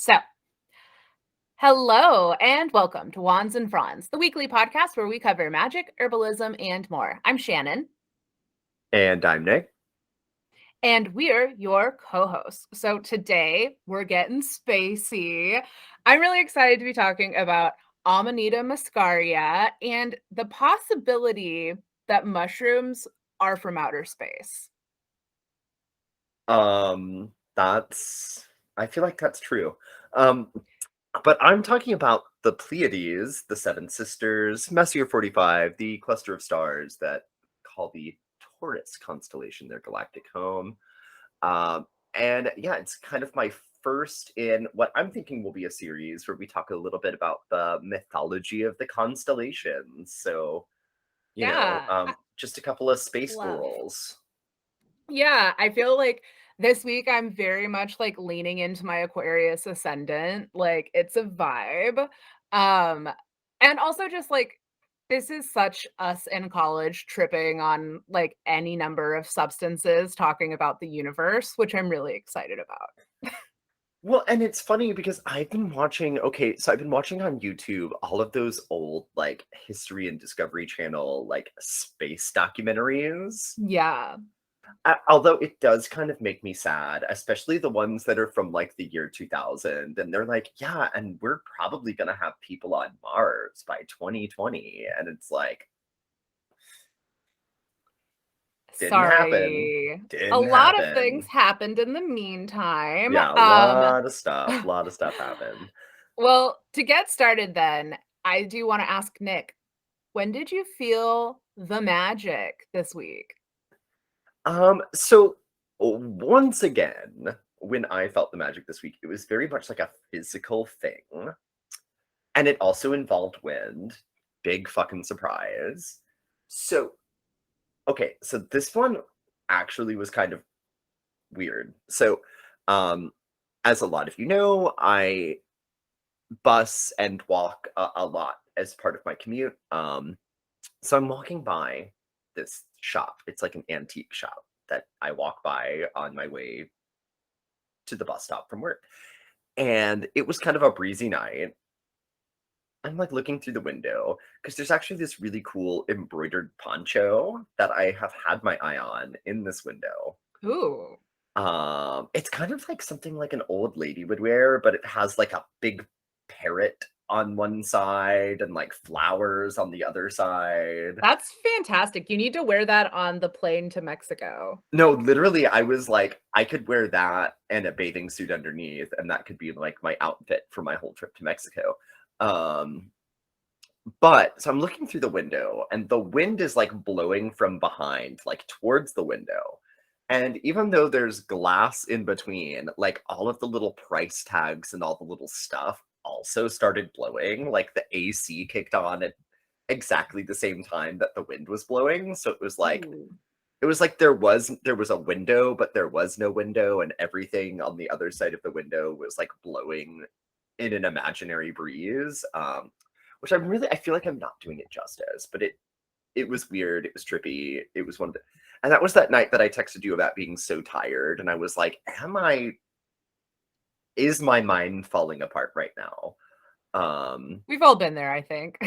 So, hello and welcome to Wands and Fronds, the weekly podcast where we cover magic, herbalism, and more. I'm Shannon, And I'm Nick. and we're your co hosts. So, today we're getting spacey. I'm really excited to be talking about Amanita muscaria and the possibility that mushrooms are from outer space. That's I feel like that's true. Um, but I'm talking about the Pleiades, the Seven Sisters, Messier 45, the cluster of stars that call the Taurus constellation their galactic home. Um, and yeah, it's kind of my first in what I'm thinking will be a series where we talk a little bit about the mythology of the constellations. So, Yeah, I just a couple of space love. girls. Yeah, I feel like this week I'm very much like leaning into my Aquarius ascendant. Like it's a vibe. Um and also just like this is such us in college tripping on like any number of substances talking about the universe, which I'm really excited about. Well, and it's funny because I've been watching on YouTube all of those old like History and Discovery Channel like space documentaries. Yeah. Although it does kind of make me sad, especially the ones that are from like the year 2000 and they're like, yeah, and we're probably going to have people on Mars by 2020 and it's like didn't happen. Sorry. A Didn't lot of things happen. happened in the meantime. Yeah, a lot of stuff happened. Well, to get started then, I do want to ask Nick, when did you feel the magic this week? So once again, when I felt the magic this week, it was very much like a physical thing. And it also involved wind. Big fucking surprise. So, okay, so this one actually was kind of weird. So, um, as a lot of you know, I bus and walk a lot as part of my commute. So I'm walking by this shop. It's like an antique shop that I walk by on my way to the bus stop from work. And it was kind of a breezy night. I'm like looking through the window because there's actually this really cool embroidered poncho that I have had my eye on in this window. Ooh. It's kind of like something like an old lady would wear, but it has like a big parrot on one side and like flowers on the other side. That's fantastic. You need to wear that on the plane to Mexico. No, literally, I was like, I could wear that and a bathing suit underneath, and that could be like my outfit for my whole trip to Mexico. Um, but so I'm looking through the window, and the wind is like blowing from behind, like towards the window. And even though there's glass in between, like all of the little price tags and all the little stuff also started blowing. Like the AC kicked on at exactly the same time that the wind was blowing. So Ooh. it was like there was a window, but there was no window, and everything on the other side of the window was like blowing in an imaginary breeze. Which I feel like I'm not doing it justice, but it was weird, it was trippy, it was one of the and that was that night that I texted you about being so tired, and I was like, is my mind falling apart right now? Um, We've all been there, I think.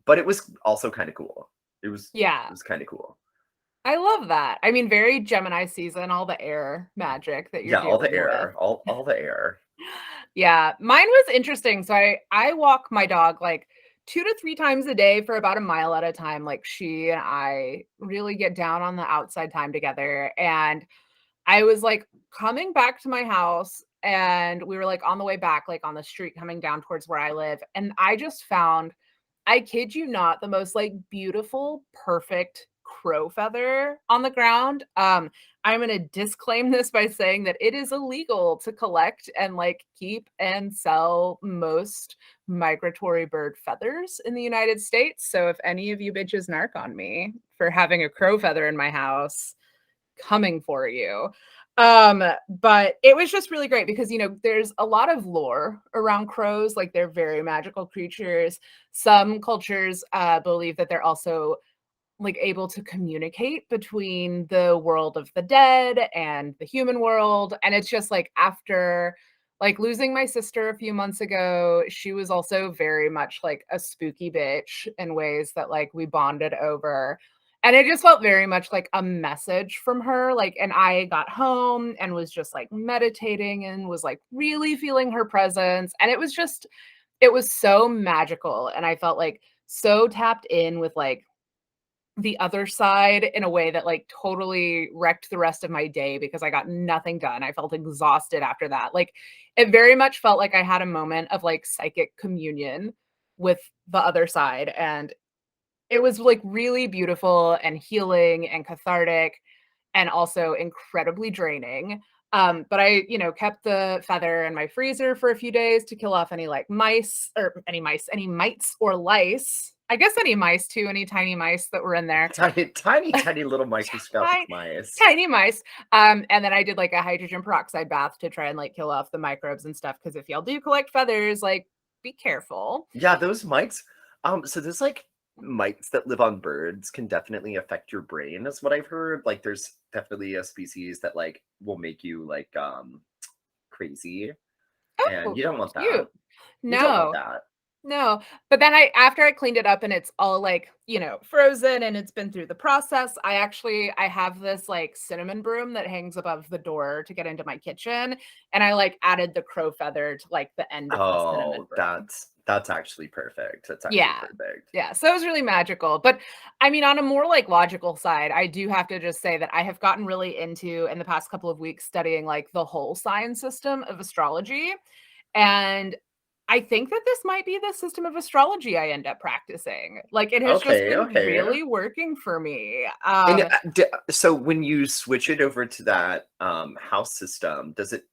but it was also kind of cool. It Yeah. was kind of cool. I love that. I mean, very Gemini season, all the air magic that you're Yeah, all the dealing with. air, all the air. Yeah, mine was interesting. So I walk my dog like 2 to 3 times a day for about a mile at a time. Like she and I really get down on the outside time together. And I was like coming back to my house and we were like on the way back, like on the street coming down towards where I live. And I just found, I kid you not, the most like beautiful, perfect crow feather on the ground. I'm going to disclaim this by saying that it is illegal to collect and like keep and sell most migratory bird feathers in the United States. So if any of you bitches narc on me for having a crow feather in my house, coming for you. But it was just really great because there's a lot of lore around crows, like they're very magical creatures. Some cultures believe that they're also like able to communicate between the world of the dead and the human world. And it's just like after Like, losing my sister a few months ago, she was also very much like a spooky bitch in ways that, like, we bonded over. And it just felt very much like a message from her. Like, and I got home and was just like meditating and was like really feeling her presence. And it was so magical. And I felt like so tapped in with like the other side in a way that, like, totally wrecked the rest of my day because I got nothing done. I felt exhausted after that. Like, it very much felt like I had a moment of, like, psychic communion with the other side, and it was, like, really beautiful and healing and cathartic and also incredibly draining. But I, kept the feather in my freezer for a few days to kill off any like any mites or lice. I guess any mice too, any tiny mice that were in there. Tiny, tiny, tiny little microscopic Tiny, mice. tiny mice. And then I did like a hydrogen peroxide bath to try and like kill off the microbes and stuff. Cause if y'all do collect feathers, like be careful. Yeah, those mites. So there's like mites that live on birds can definitely affect your brain, is what I've heard. Like, there's definitely a species that like will make you like crazy, and Oh, you don't want that. cute. You don't want No. that. No, but then after I cleaned it up and it's all like, frozen and it's been through the process, I have this like cinnamon broom that hangs above the door to get into my kitchen, and I like added the crow feather to like the end of the cinnamon Oh, broom. that's actually perfect. That's actually Yeah. perfect. Yeah, so it was really magical, but I mean, on a more like logical side, I do have to just say that I have gotten really into in the past couple of weeks studying like the whole sign system of astrology. And I think that this might be the system of astrology I end up practicing. Like, it has just Okay, been okay. really working for me. And so when you switch it over to that house system, does it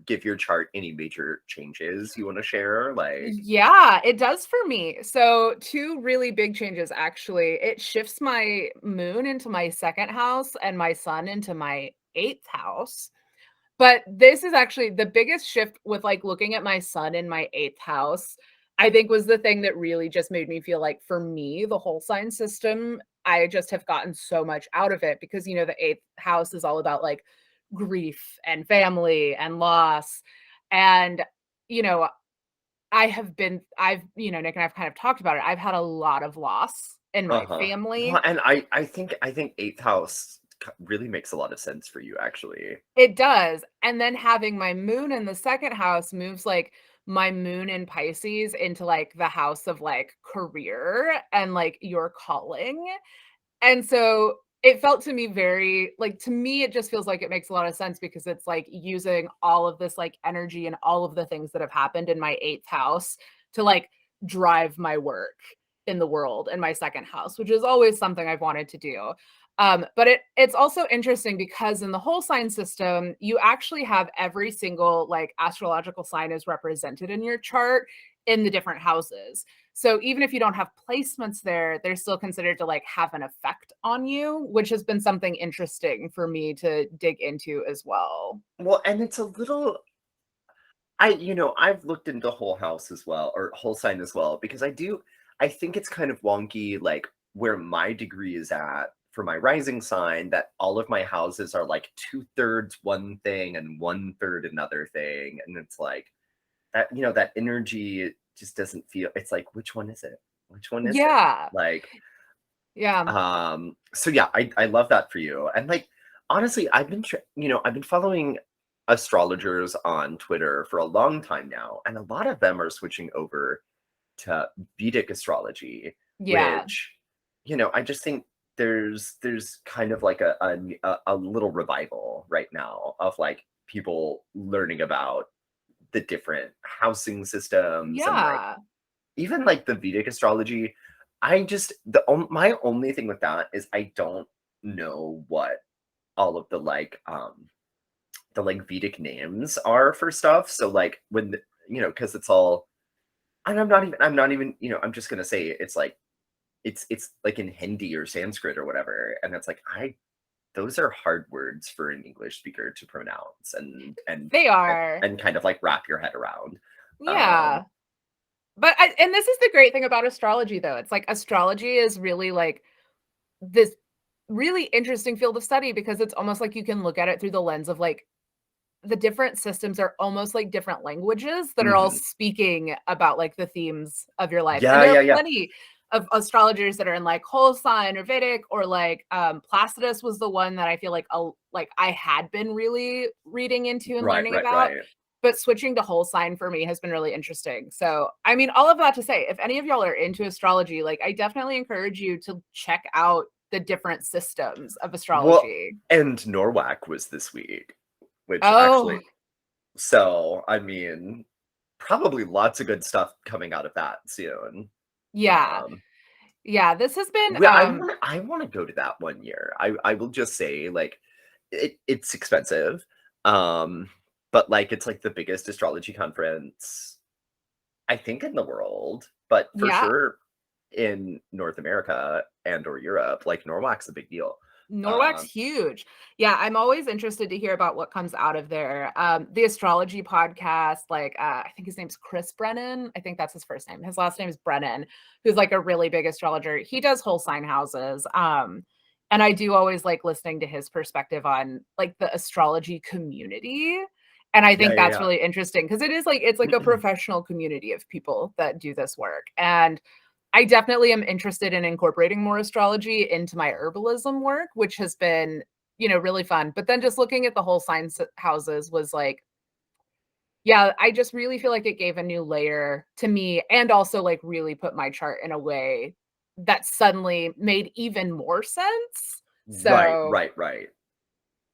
give your chart any major changes you want to share? Like, Yeah, it does for me. So, 2 really big changes, actually. It shifts my moon into my 2nd house and my sun into my 8th house. But this is actually the biggest shift with, like, looking at my son in my 8th house, I think was the thing that really just made me feel like, for me, the whole sign system, I just have gotten so much out of it because, the 8th house is all about, like, grief and family and loss. And, you know, Nick and I've kind of talked about it. I've had a lot of loss in my uh-huh. family. Well, and I think eighth house really makes a lot of sense for you, actually. It does, and then having my moon in the 2nd house moves, like, my moon in Pisces into, like, the house of, like, career and, like, your calling, and so it felt to me very like, to me, it just feels like it makes a lot of sense because it's, like, using all of this, like, energy and all of the things that have happened in my 8th house to, like, drive my work in the world in my 2nd house, which is always something I've wanted to do. But it's also interesting because in the whole sign system, you actually have every single, like, astrological sign is represented in your chart in the different houses. So even if you don't have placements there, they're still considered to like have an effect on you, which has been something interesting for me to dig into as well. Well, and it's a little I've looked into whole house as well, or whole sign as well, because I think it's kind of wonky, like where my degree is at for my rising sign, that all of my houses are like two-thirds one thing and one-third another thing. And it's like that energy just doesn't feel, it's like, which one is it? Which one is it? Yeah. Like, Yeah. so yeah, I love that for you. And like honestly, I've been following astrologers on Twitter for a long time now, and a lot of them are switching over to Vedic astrology, Yeah. which I just think there's kind of like a little revival right now of like people learning about the different housing systems and like Yeah. even like the Vedic astrology. I just my only thing with that is I don't know what all of the like Vedic names are for stuff. So like when because it's all, and I'm not even I'm just gonna say it's like it's like in Hindi or Sanskrit or whatever, and it's like I those are hard words for an English speaker to pronounce They are. and kind of like wrap your head around. Um, Yeah. And this is the great thing about astrology though. It's like astrology is really like this really interesting field of study because it's almost like you can look at it through the lens of like the different systems are almost like different languages that are all Mhm. speaking about like the themes of your life. And Yeah, there are yeah, yeah. plenty of astrologers that are in like whole sign or Vedic, or like Placidus was the one that I feel like I had been really reading into and Right, learning right, about. right. But switching to whole sign for me has been really interesting. So, I mean, all of that to say, if any of y'all are into astrology, like I definitely encourage you to check out the different systems of Well, astrology. and Norwalk was this week, which Oh, actually, so, I mean, probably lots of good stuff coming out of that soon. yeah. Um, Yeah, this has been I wanna go to that one year. I will just say, like, it's expensive, um, but, like, it's, like, the biggest astrology conference, I think, in the world, but for yeah, sure in North America and or Europe, like, Norwalk's a big deal. Norwalk's Um, huge. Yeah, I'm always interested to hear about what comes out of there. The astrology podcast, like I think his name's Chris Brennan. I think that's his first name. His last name is Brennan, who's like a really big astrologer. He does whole sign houses. And I do always like listening to his perspective on like the astrology community. And I yeah, think that's yeah, really interesting because it's like a yeah. professional community of people that do this work. And I definitely am interested in incorporating more astrology into my herbalism work, which has been, really fun. But then just looking at the whole science houses was like, yeah, I just really feel like it gave a new layer to me and also like really put my chart in a way that suddenly made even more sense. Right, So right, right.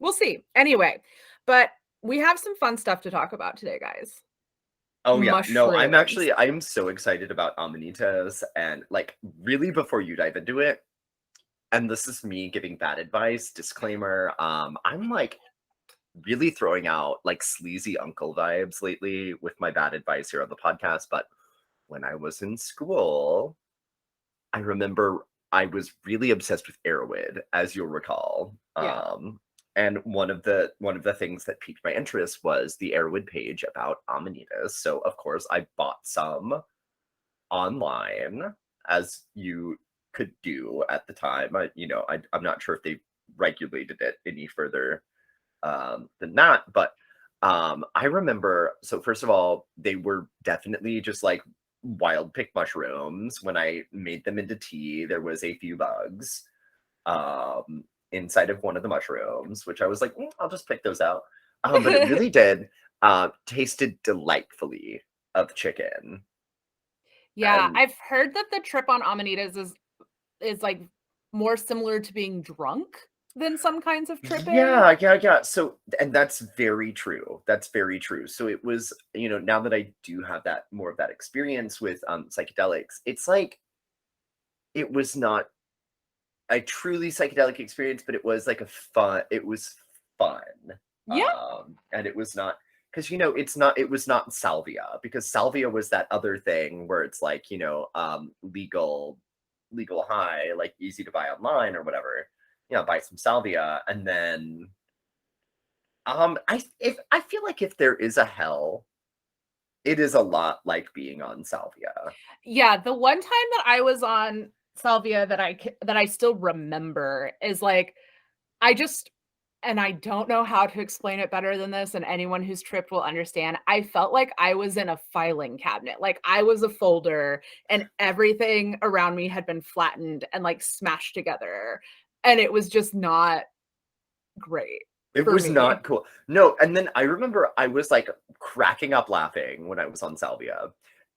we'll see. Anyway, but we have some fun stuff to talk about today, guys. Oh, yeah. No, Mushrooms. I'm so excited about Amanitas and, like, really before you dive into it, and this is me giving bad advice, disclaimer, I'm, like, really throwing out, like, sleazy uncle vibes lately with my bad advice here on the podcast, but when I was in school, I remember I was really obsessed with Erowid, as you'll recall. Yeah. And one of the things that piqued my interest was the Erowid page about Amanitas. So of course I bought some online, as you could do at the time. I'm not sure if they regulated it any further than that, but I remember. So first of all, they were definitely just like wild pick mushrooms. When I made them into tea, there was a few bugs inside of one of the mushrooms, which I was like, I'll just pick those out. But it really did tasted delightfully of chicken. Yeah, And I've heard that the trip on Amanitas is like more similar to being drunk than some kinds of tripping. yeah, yeah, yeah. So, and that's very true. That's very true. So it was, now that I do have that more of that experience with psychedelics, it's like it was not a truly psychedelic experience, but it was fun. Yeah. And it was not because it was not salvia, because salvia was that other thing where it's like, legal high, like easy to buy online or whatever. Buy some salvia, and then I feel like if there is a hell, it is a lot like being on salvia. Yeah, the one time that I was on salvia that I still remember is like I just and I don't know how to explain it better than this, and anyone who's tripped will understand. I felt like I was in a filing cabinet. Like I was a folder and everything around me had been flattened and like smashed together. And it was just not great It for was me. not cool. No, and then I remember I was like cracking up laughing when I was on salvia,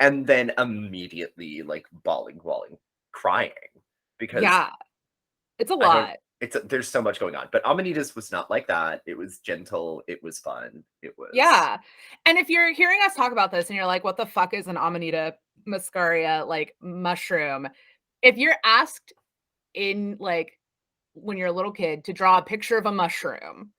and then immediately like bawling, crying because Yeah, it's a I don't. lot. There's so much going on, but Amanitas was not like that. It was gentle. It was fun. It was. Yeah. And if you're hearing us talk about this and you're like, what the fuck is an Amanita muscaria like mushroom? If you're asked in like when you're a little kid to draw a picture of a mushroom,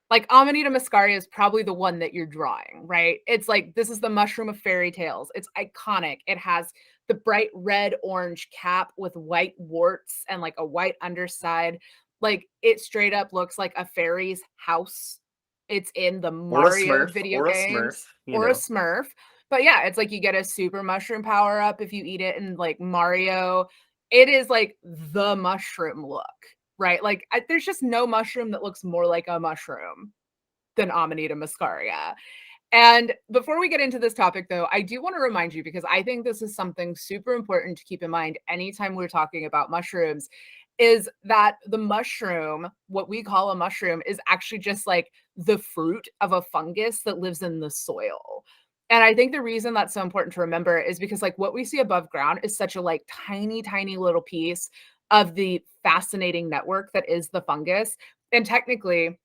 like Amanita muscaria is probably the one that you're drawing, right? It's like this is the mushroom of fairy tales. It's iconic. It has the bright red orange cap with white warts and like a white underside. Like it straight up looks like a fairy's house. It's in the Or a Mario Smurf, video or a Smurf, games or a Smurf. But yeah, it's like you get a super mushroom power up if you eat it in like Mario. It is like the mushroom look, right? Like there's just no mushroom that looks more like a mushroom. than Amanita muscaria. And before we get into this topic, though, I do want to remind you because I think this is something super important to keep in mind anytime we're talking about mushrooms is that the mushroom, what we call a mushroom, is actually just like the fruit of a fungus that lives in the soil. And I think the reason that's so important to remember is because like what we see above ground is such a like tiny, tiny little piece of the fascinating network that is the fungus. And technically,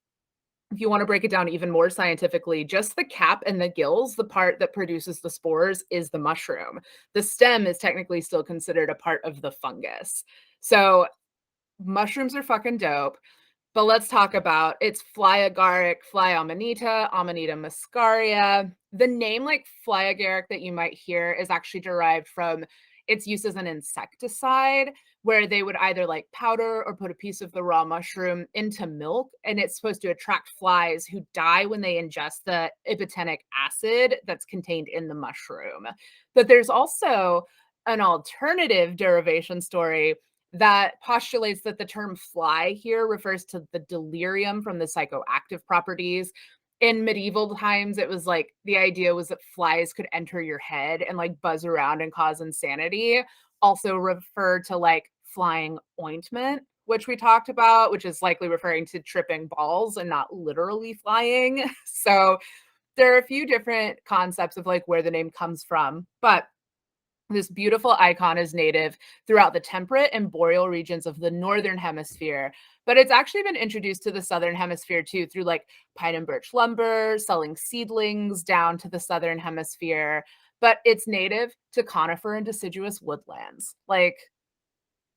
if you want to break it down even more scientifically, just the cap and the gills, the part that produces the spores, is the mushroom. The stem is technically still considered a part of the fungus. So mushrooms are fucking dope. But let's talk about it's fly agaric, fly amanita, Amanita muscaria. The name like fly agaric that you might hear is actually derived from its use as an insecticide, where they would either like powder or put a piece of the raw mushroom into milk, and it's supposed to attract flies who die when they ingest the ibotenic acid that's contained in the mushroom. But there's also an alternative derivation story that postulates that the term fly here refers to the delirium from the psychoactive properties. In medieval times, it was like the idea was that flies could enter your head and like buzz around and cause insanity. Also referred to like flying ointment, which we talked about, which is likely referring to tripping balls and not literally flying. So there are a few different concepts of like where the name comes from, but this beautiful icon is native throughout the temperate and boreal regions of the northern hemisphere, but it's actually been introduced to the southern hemisphere too through like pine and birch lumber, selling seedlings down to the southern hemisphere. But it's native to conifer and deciduous woodlands. Like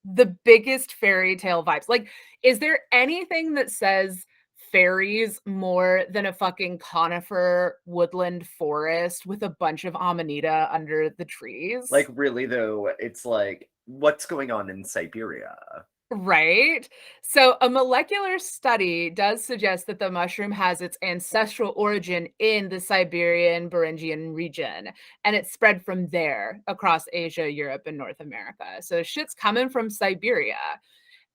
the biggest fairy tale vibes. Like, is there anything that says fairies more than a fucking conifer woodland forest with a bunch of amanita under the Like, trees? really, though, it's like, what's going on in Siberia? Right? So, a molecular study does suggest that the mushroom has its ancestral origin in the Siberian Beringian region, and it's spread from there across Asia, Europe, and North America. So, shit's coming from Siberia.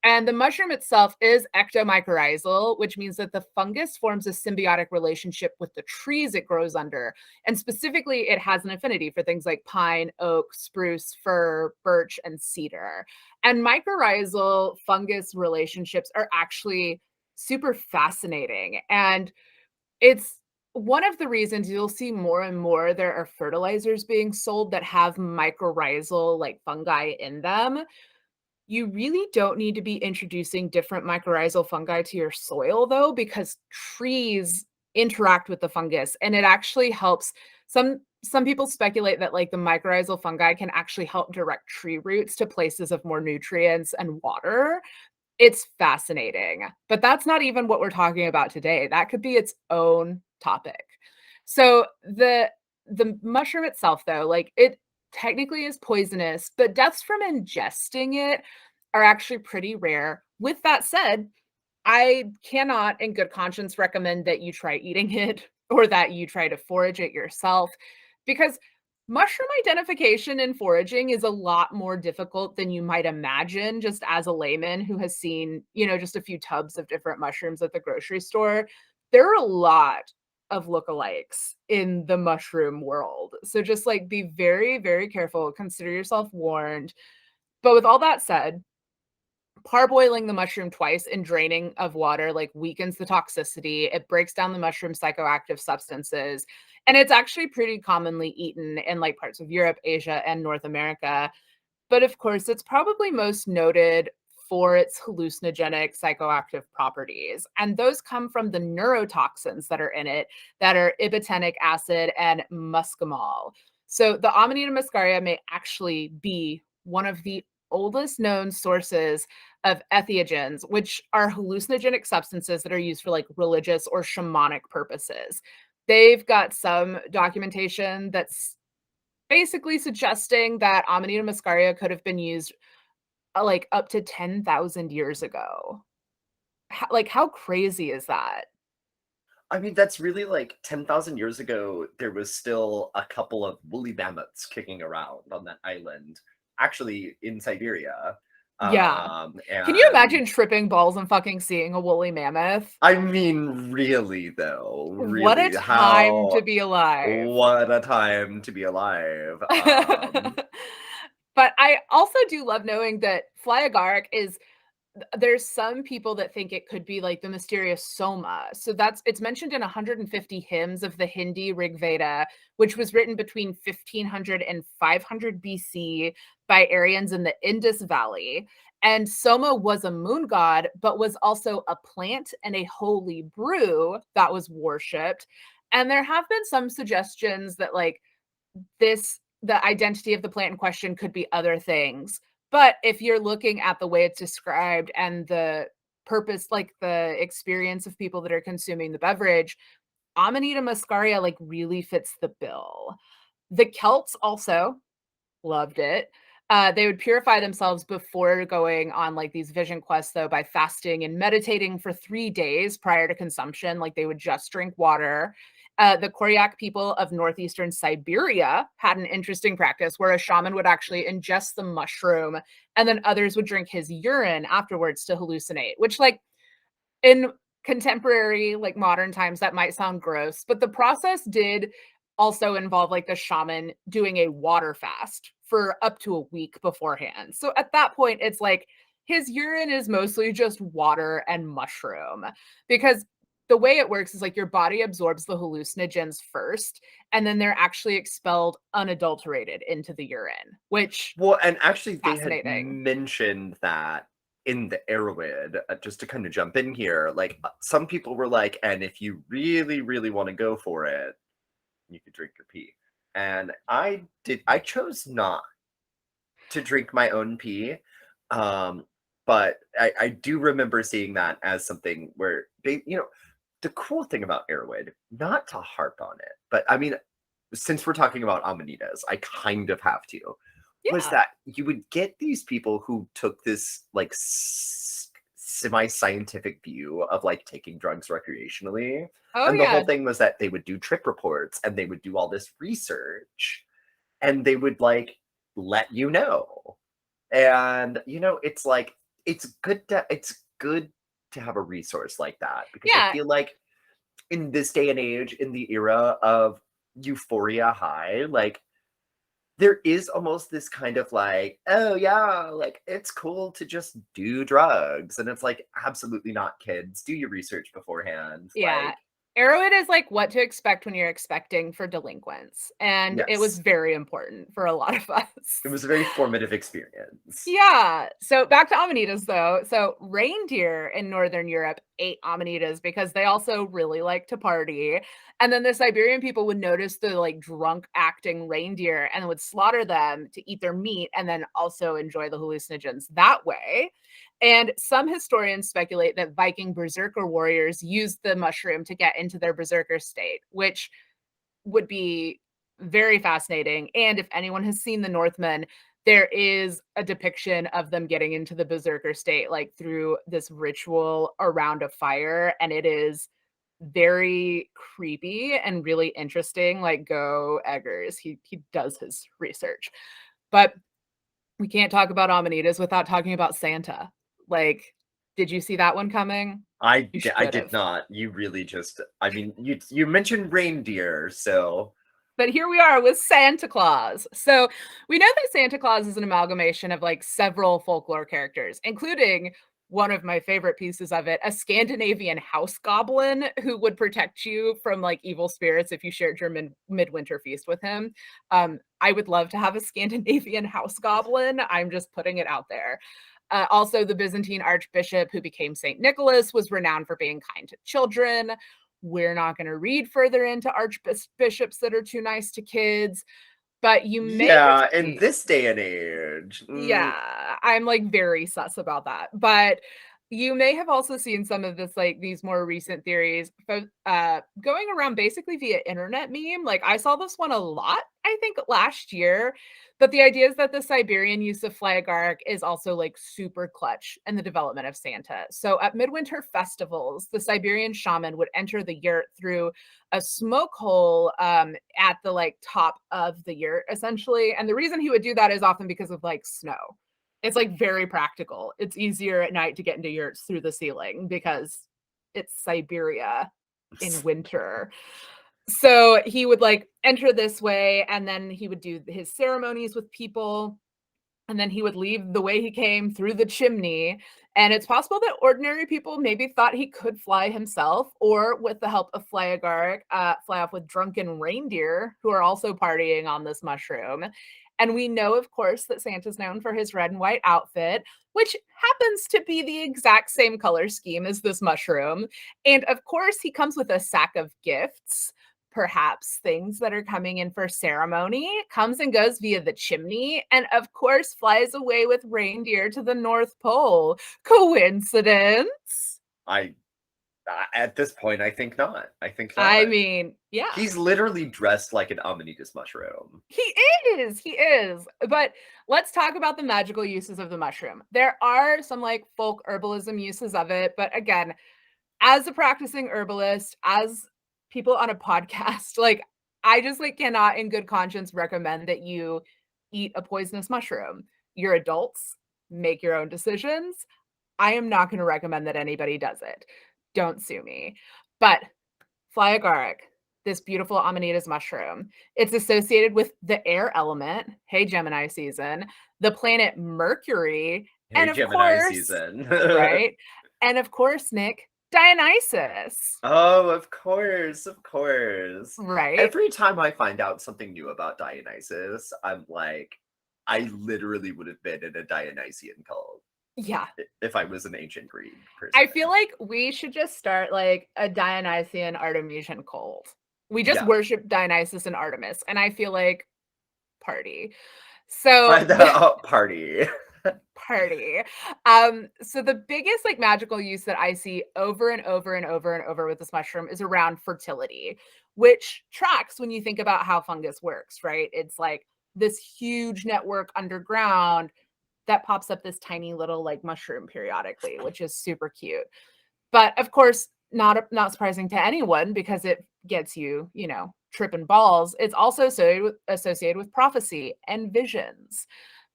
And the mushroom itself is ectomycorrhizal, which means that the fungus forms a symbiotic relationship with the trees it grows under. And specifically, it has an affinity for things like pine, oak, spruce, fir, birch, and cedar. And mycorrhizal fungus relationships are actually super fascinating. And it's one of the reasons you'll see more and more there are fertilizers being sold that have mycorrhizal like fungi in them. You really don't need to be introducing different mycorrhizal fungi to your soil though, because trees interact with the fungus and it actually helps. Some people speculate that like the mycorrhizal fungi can actually help direct tree roots to places of more nutrients and water. It's fascinating, but that's not even what we're talking about today. That could be its own topic. So the mushroom itself though, like it technically is poisonous, but deaths from ingesting it are actually pretty rare. With that said, I cannot in good conscience recommend that you try eating it or that you try to forage it yourself because mushroom identification and foraging is a lot more difficult than you might imagine just as a layman who has seen, just a few tubs of different mushrooms at the grocery store. There are a lot of lookalikes in the mushroom world. So just like be very, very careful, consider yourself warned. But with all that said, parboiling the mushroom twice and draining of water like weakens the toxicity. It breaks down the mushroom psychoactive substances, and it's actually pretty commonly eaten in like parts of Europe, Asia, and North America. But of course, it's probably most noted for its hallucinogenic psychoactive properties. And those come from the neurotoxins that are in it, that are ibotenic acid and muscimol. So the Amanita muscaria may actually be one of the oldest known sources of entheogens, which are hallucinogenic substances that are used for like religious or shamanic purposes. They've got some documentation that's basically suggesting that Amanita muscaria could have been used, like, up to 10,000 years ago. How crazy is that? I mean, that's really like 10,000 years ago, there was still a couple of woolly mammoths kicking around on that island, actually in Siberia. Yeah. Can you And imagine tripping balls and fucking seeing a woolly mammoth? I mean, really though, What a really, time to be alive. what a time to be alive. But I also do love knowing that fly agaric is there's some people that think it could be like the mysterious Soma. So it's mentioned in 150 hymns of the Hindi Rig Veda, which was written between 1500 and 500 BC by Aryans in the Indus Valley. And Soma was a moon god, but was also a plant and a holy brew that was worshipped. And there have been some suggestions that like the identity of the plant in question could be other things. But if you're looking at the way it's described and the purpose, like the experience of people that are consuming the beverage, Amanita muscaria like really fits the bill. The Celts also loved it. They would purify themselves before going on like these vision quests, though, by fasting and meditating for 3 days prior to consumption. Like they would just drink water. The Koryak people of northeastern Siberia had an interesting practice where a shaman would actually ingest the mushroom and then others would drink his urine afterwards to hallucinate, which, like, in contemporary, like modern times, that might sound gross, but the process did also involve like the shaman doing a water fast for up to a week beforehand. So at that point, it's like his urine is mostly just water and mushroom because the way it works is like your body absorbs the hallucinogens first and then they're actually expelled unadulterated into the urine, which Well, and actually, they had fascinating. mentioned that in the Airwood, just to kind of jump in here, like some people were like, and if you really, really want to go for it, you could drink your pee. And I chose not to drink my own pee. Um, but I do remember seeing that as something where the cool thing about Airwood, not to harp on it, but I mean, since we're talking about Amanitas, I kind of have to, was Yeah. that you would get these people who took this like semi-scientific view of like taking drugs recreationally. Oh And the whole yeah. thing was that they would do trip reports and they would do all this research and they would like let you know. And it's like it's good to have a resource like that because I Yeah. feel like in this day and age, in the era of euphoria high, like there is almost this kind of like, oh yeah, like it's cool to just do drugs. And it's like, absolutely not, kids. Do your research beforehand. Yeah. Like, Arrowhead is like what to expect when you're expecting for delinquents, and it was yes, very important for a lot of it us. was a very formative experience. Yeah. So back to amanitas though. So reindeer in Northern Europe ate amanitas because they also really like to party. And then the Siberian people would notice the like drunk acting reindeer and would slaughter them to eat their meat and then also enjoy the hallucinogens that way. And some historians speculate that Viking berserker warriors used the mushroom to get into their berserker state, which would be very fascinating. And if anyone has seen the Northmen, there is a depiction of them getting into the berserker state like through this ritual around a fire, and it is very creepy and really interesting. Like, go Eggers. He does his research. But we can't talk about amanitas without talking about Santa. Like, did you see that one coming? You I should did have. not. You really just, I mean, you mentioned reindeer, so But here we are with Santa Claus. So we know that Santa Claus is an amalgamation of like several folklore characters, including one of my favorite pieces of it, a Scandinavian house goblin who would protect you from like evil spirits if you shared your midwinter feast with him. I would love to have a Scandinavian house goblin. I'm just putting it out there. Also, the Byzantine archbishop who became St. Nicholas was renowned for being kind to children. We're not going to read further into archbishops that are too nice to kids, but you may have yeah, in seen, this day and age. yeah, I'm like very sus about that. But you may have also seen some of this, like these more recent theories going around basically via internet meme. Like I saw this one a lot, I think last year. But the idea is that the Siberian use of flagark is also like super clutch in the development of Santa. So at midwinter festivals, the Siberian shaman would enter the yurt through a smoke hole at the like top of the yurt, essentially. And the reason he would do that is often because of like snow. It's like very practical. It's easier at night to get into yurts through the ceiling because it's Siberia in winter. So he would like enter this way and then he would do his ceremonies with people and then he would leave the way he came through the chimney. And it's possible that ordinary people maybe thought he could fly himself, or with the help of Flyagaric, fly off with drunken reindeer who are also partying on this mushroom. And we know, of course, that Santa's known for his red and white outfit, which happens to be the exact same color scheme as this mushroom. And of course, he comes with a sack of gifts, perhaps things that are coming in for ceremony, comes and goes via the chimney, and of course flies away with reindeer to the North Pole. Coincidence? I at this point, I think not. I think I not. mean, yeah. He's literally dressed like an Amanita's mushroom. He is. But let's talk about the magical uses of the mushroom. There are some like folk herbalism uses of it, but again, as a practicing herbalist, as people on a podcast, like I just like cannot in good conscience recommend that you eat a poisonous mushroom. You're adults, make your own decisions. I am not going to recommend that anybody does it. Don't sue me. But fly agaric, this beautiful Amanita's mushroom. It's associated with the air element. Hey, Gemini season, the planet Mercury, Hey, and of Gemini course, season. right? And of course, Nick, Dionysus, Oh, of course, of course. right? Every time I find out something new about Dionysus, I'm like, I literally would have been in a Dionysian cult Yeah. if I was an ancient Greek person. I feel like we should just start like a Dionysian Artemisian cult. We just Yeah. worship Dionysus and Artemis, and I feel like party. So But the party. party. So the biggest like magical use that I see over and over and over and over with this mushroom is around fertility, which tracks when you think about how fungus works, right? It's like this huge network underground that pops up this tiny little like mushroom periodically, which is super cute. But of course, not surprising to anyone because it gets you, tripping balls. It's also associated with prophecy and visions.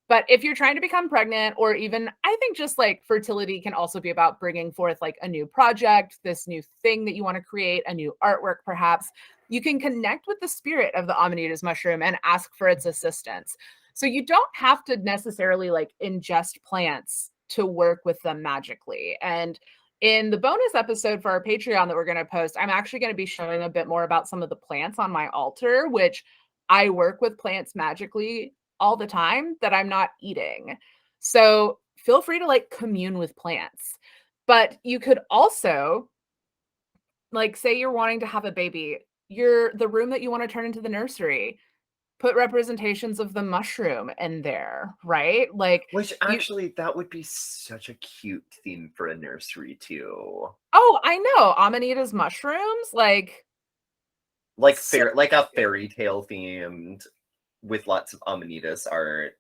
But if you're trying to become pregnant, or even I think just like fertility can also be about bringing forth like a new project, this new thing that you want to create, a new artwork perhaps, you can connect with the spirit of the Amanita's mushroom and ask for its assistance. So you don't have to necessarily like ingest plants to work with them magically. And in the bonus episode for our Patreon that we're going to post, I'm actually going to be showing a bit more about some of the plants on my altar, which I work with plants magically all the time that I'm not eating. So feel free to like commune with plants. But you could also, like, say you're wanting to have a baby, the room that you want to turn into the nursery, put representations of the mushroom in there, right? Like Which you actually, that would be such a cute theme for a nursery too. oh, I know, Amanita's mushrooms, like so Like a cute. fairy tale themed with lots of Amanitas art.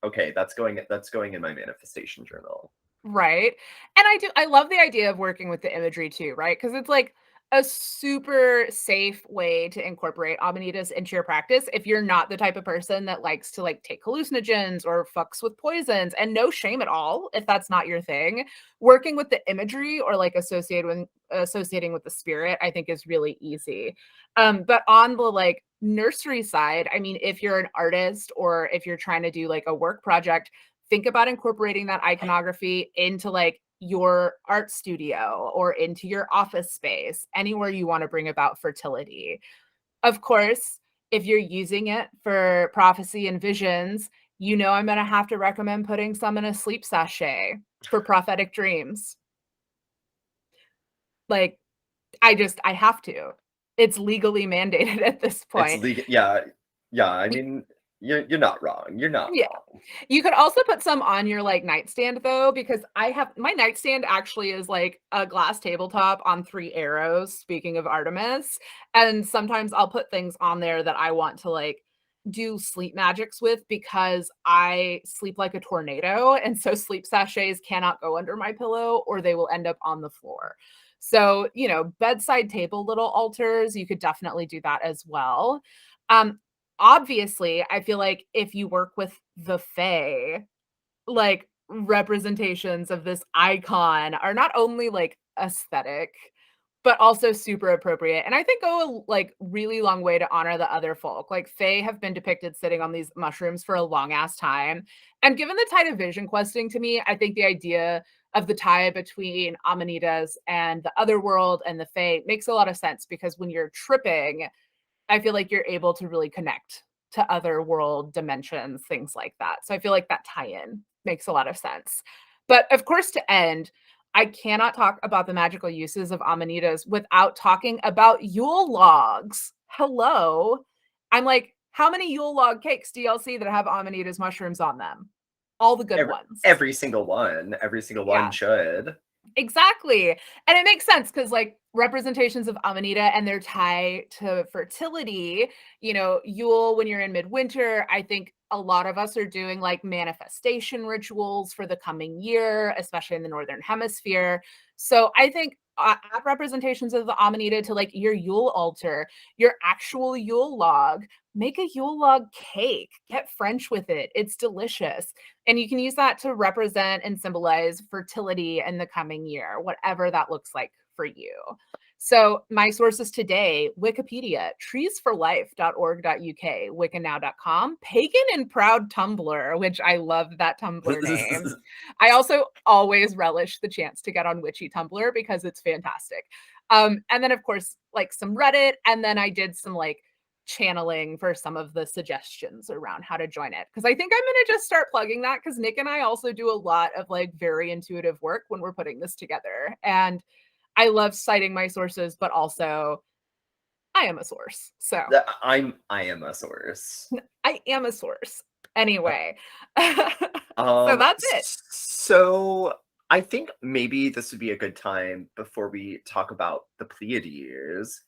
Okay, that's going in my manifestation journal. Right. And I love the idea of working with the imagery too, right? Because it's like a super safe way to incorporate Amanitas into your practice if you're not the type of person that likes to like take hallucinogens or fucks with poisons, and no shame at all if that's not your thing. Working with the imagery or like associating with the spirit, I think is really easy. But on the like nursery side, I mean, if you're an artist or if you're trying to do like a work project, think about incorporating that iconography into like your art studio or into your office space, anywhere you want to bring about fertility. Of course, if you're using it for prophecy and visions, I'm going to have to recommend putting some in a sleep sachet for prophetic dreams. Like, I have to. It's legally mandated at this It's point. legal. Yeah, yeah. I mean, you're not wrong. You're not Yeah. wrong. You could also put some on your like nightstand though, because I have my nightstand actually is like a glass tabletop on 3 arrows, speaking of Artemis. And sometimes I'll put things on there that I want to like do sleep magics with because I sleep like a tornado. And so sleep sachets cannot go under my pillow or they will end up on the floor. So, bedside table little altars, you could definitely do that as well. Um, Obviously, I feel like if you work with the Fae, like representations of this icon are not only like aesthetic, but also super appropriate. And I think go a like really long way to honor the other folk. Like Fae have been depicted sitting on these mushrooms for a long ass time. And given the tie to vision questing to me, I think the idea of the tie between Amanitas and the other world and the Fae makes a lot of sense because when you're tripping, I feel like you're able to really connect to other world dimensions, things like that. So I feel like that tie-in makes a lot of sense. But of course, to end, I cannot talk about the magical uses of amanitas without talking about Yule logs. Hello. I'm like, how many Yule log cakes do y'all see that have amanitas mushrooms on them? All the good Every, ones. every single one Yeah. should. Exactly. And it makes sense because, like, representations of Amanita and their tie to fertility, Yule when you're in midwinter, I think a lot of us are doing like manifestation rituals for the coming year, especially in the Northern Hemisphere. So I think add representations of the Amanita to like your Yule altar, your actual Yule log, make a Yule log cake, get French with it. It's delicious. And you can use that to represent and symbolize fertility in the coming year, whatever that looks like for you. So my sources today, Wikipedia, treesforlife.org.uk, wiccannow.com, Pagan and Proud Tumblr, which I love that Tumblr name. I also always relish the chance to get on Witchy Tumblr because it's fantastic. And then of course, like some Reddit, and then I did some like channeling for some of the suggestions around how to join it. Because I think I'm going to just start plugging that because Nick and I also do a lot of like very intuitive work when we're putting this together. And I love citing my sources, but also I am a source. So I am a source. I am a source. Anyway, so that's it. So I think maybe this would be a good time before we talk about the Pleiades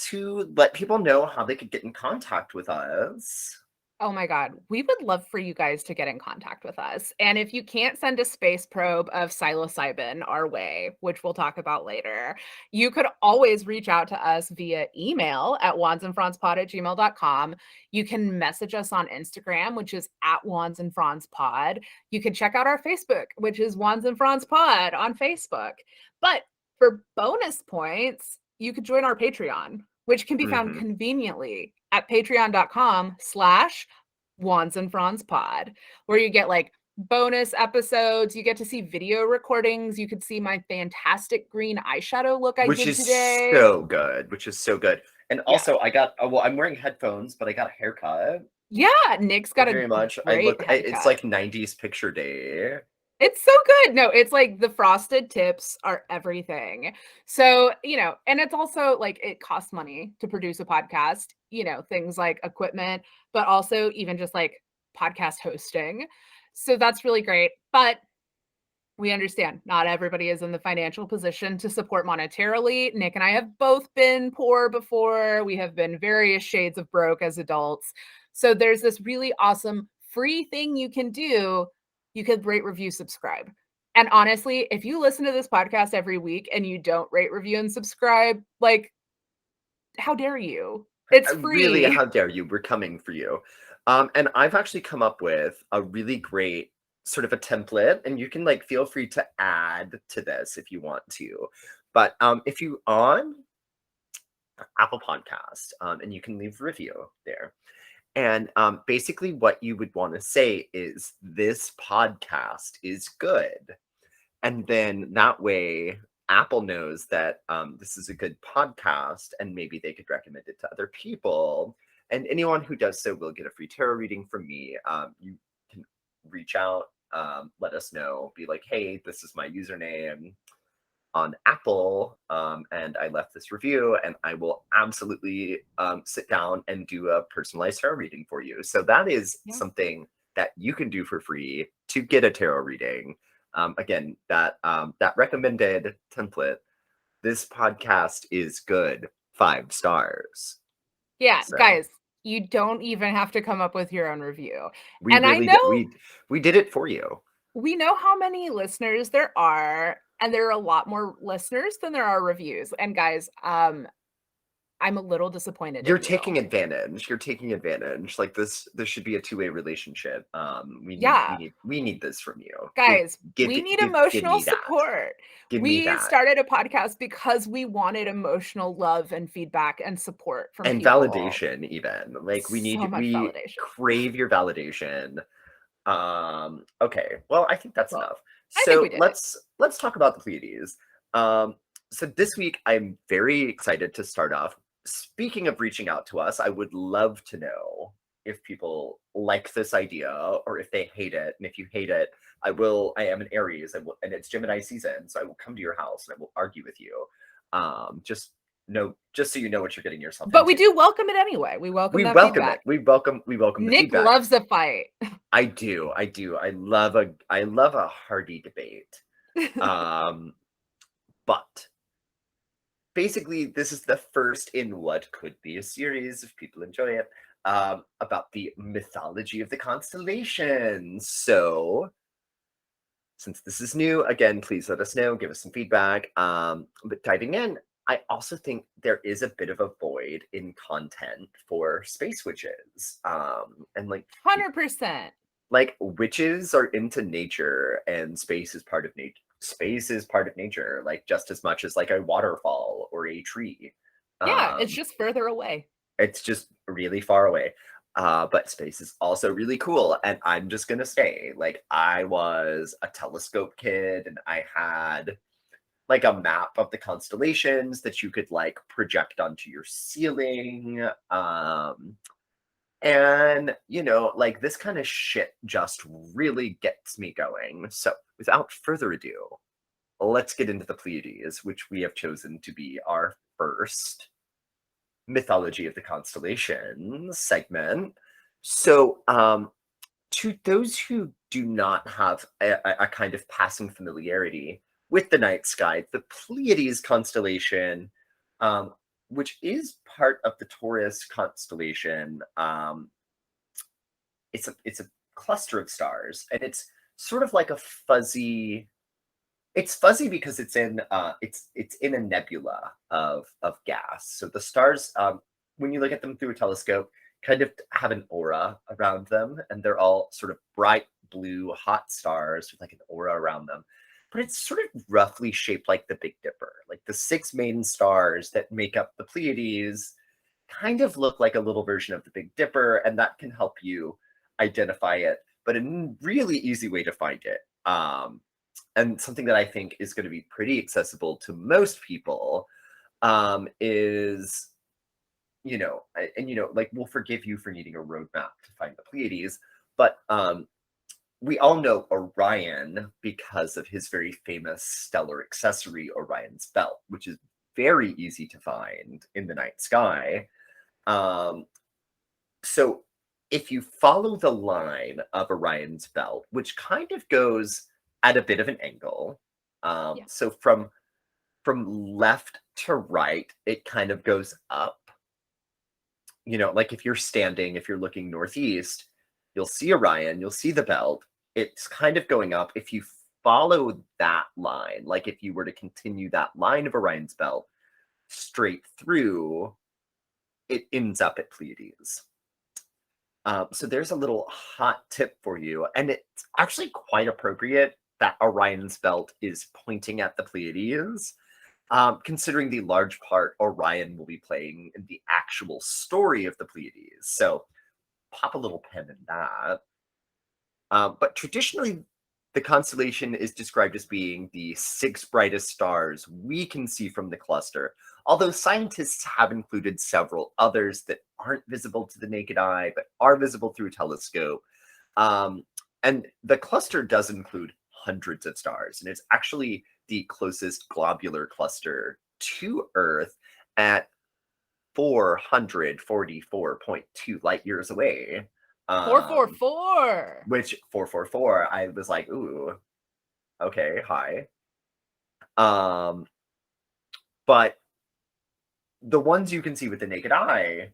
to let people know how they could get in contact with us. Oh my God. We would love for you guys to get in contact with us. And if you can't send a space probe of psilocybin our way, which we'll talk about later, you could always reach out to us via email at wandsandfronspod@gmail.com. You can message us on Instagram, which is at wandsandfronspod. You can check out our Facebook, which is Wands and Franz Pod on Facebook. But for bonus points, you could join our Patreon, which can be found Mhm. conveniently at patreon.com/Wands and Franz Pod, where you get like bonus episodes. You get to see video recordings. You could see my fantastic green eyeshadow look I Which did is today. so good. Which is so good. And Yeah. also, I got well. I'm wearing headphones, but I got a haircut. Yeah. Nick's got Thank you a very much. I great look. It's headcut. like '90s picture day. It's so good. No, it's like the frosted tips are everything. So, and it's also like it costs money to produce a podcast, things like equipment, but also even just like podcast hosting. So that's really great. But we understand not everybody is in the financial position to support monetarily. Nick and I have both been poor before. We have been various shades of broke as adults. So there's this really awesome free thing you can do. You could rate, review, subscribe. And honestly, if you listen to this podcast every week and you don't rate, review, and subscribe, like, how dare you? It's Really, free. how dare you? We're coming for you. And I've actually come up with a really great sort of a template, and you can like feel free to add to this if you want to. But if you on Apple Podcast, and you can leave a review there. And basically, what you would want to say is, this podcast is good. And then that way, Apple knows that this is a good podcast and maybe they could recommend it to other people. And anyone who does so will get a free tarot reading from me. You can reach out, let us know, be like, hey, this is my username on Apple, and I left this review, and I will absolutely sit down and do a personalized tarot reading for you. So that is Yeah. something that you can do for free to get a tarot reading. Again, that recommended template. This podcast is good. 5 stars. Yeah, So guys, you don't even have to come up with your own review. we And I really know did. We did it for you. we know how many listeners there are, and there are a lot more listeners than there are reviews. And guys, I'm a little disappointed You're in you. taking advantage. You're taking advantage. Like this should be a two-way relationship. Yeah. We need this from you. Guys, we need Give emotional me that. support. Give me We that. started a podcast because we wanted emotional love and feedback and support from And people. validation even. Like So much we validation. crave your validation. Okay. Well, I think that's Well, enough. I think we So did it. let's talk about the Pleiades. Um, so this week I'm very excited to start off. Speaking of reaching out to us, I would love to know if people like this idea or if they hate it. And if you hate it, I am an Aries, and it's Gemini season, so I will come to your house and I will argue with you. Just so you know what you're getting yourself But we into. do welcome it anyway. We welcome We that welcome feedback. it. We welcome the Nick feedback. loves a fight. I do. I do. I love a hearty debate. Um, but basically this is the first in what could be a series if people enjoy it, about the mythology of the constellations. So since this is new, again, please let us know, give us some feedback. But diving in, I also think there is a bit of a void in content for space witches. And like 100%. like witches are into nature and space is part of nature. Space is part of nature, like just as much as like a waterfall or a tree. Yeah, it's um just further away. it's just really far away. But space is also really cool, and I'm just gonna say, like, I was a telescope kid and I had like a map of the constellations that you could like project onto your ceiling. And, like this kind of shit just really gets me going. So, without further ado, let's get into the Pleiades, which we have chosen to be our first mythology of the constellations segment. So, to those who do not have a kind of passing familiarity with the night sky, the Pleiades constellation, um, which is part of the Taurus constellation, it's a cluster of stars, and it's sort of like a fuzzy. It's fuzzy because it's in a nebula of gas. So the stars, when you look at them through a telescope, kind of have an aura around them, and they're all sort of bright blue hot stars with like an aura around them. But it's sort of roughly shaped like the Big Dipper. Like the six main stars that make up the Pleiades kind of look like a little version of the Big Dipper, and that can help you identify it. But a really easy way to find it, and something that I think is going to be pretty accessible to most people, is, like we'll forgive you for needing a roadmap to find the Pleiades, but we all know Orion because of his very famous stellar accessory, Orion's belt, which is very easy to find in the night sky. Um, so if you follow the line of Orion's belt, which kind of goes at a bit of an angle, Yeah. so from left to right, it kind of goes up. Like if you're standing, if you're looking northeast, you'll see Orion, you'll see the belt. It's kind of going up. If you follow that line, like if you were to continue that line of Orion's belt straight through, it ends up at Pleiades. So there's a little hot tip for you, and it's actually quite appropriate that Orion's belt is pointing at the Pleiades, considering the large part Orion will be playing in the actual story of the Pleiades. So pop a little pen in that. But traditionally, the constellation is described as being the six brightest stars we can see from the cluster, although scientists have included several others that aren't visible to the naked eye, but are visible through a telescope. And the cluster does include hundreds of stars, and it's actually the closest globular cluster to Earth at 444.2 light years away. 444. Which 444, I was like, ooh, okay, hi. Um, but the ones you can see with the naked eye,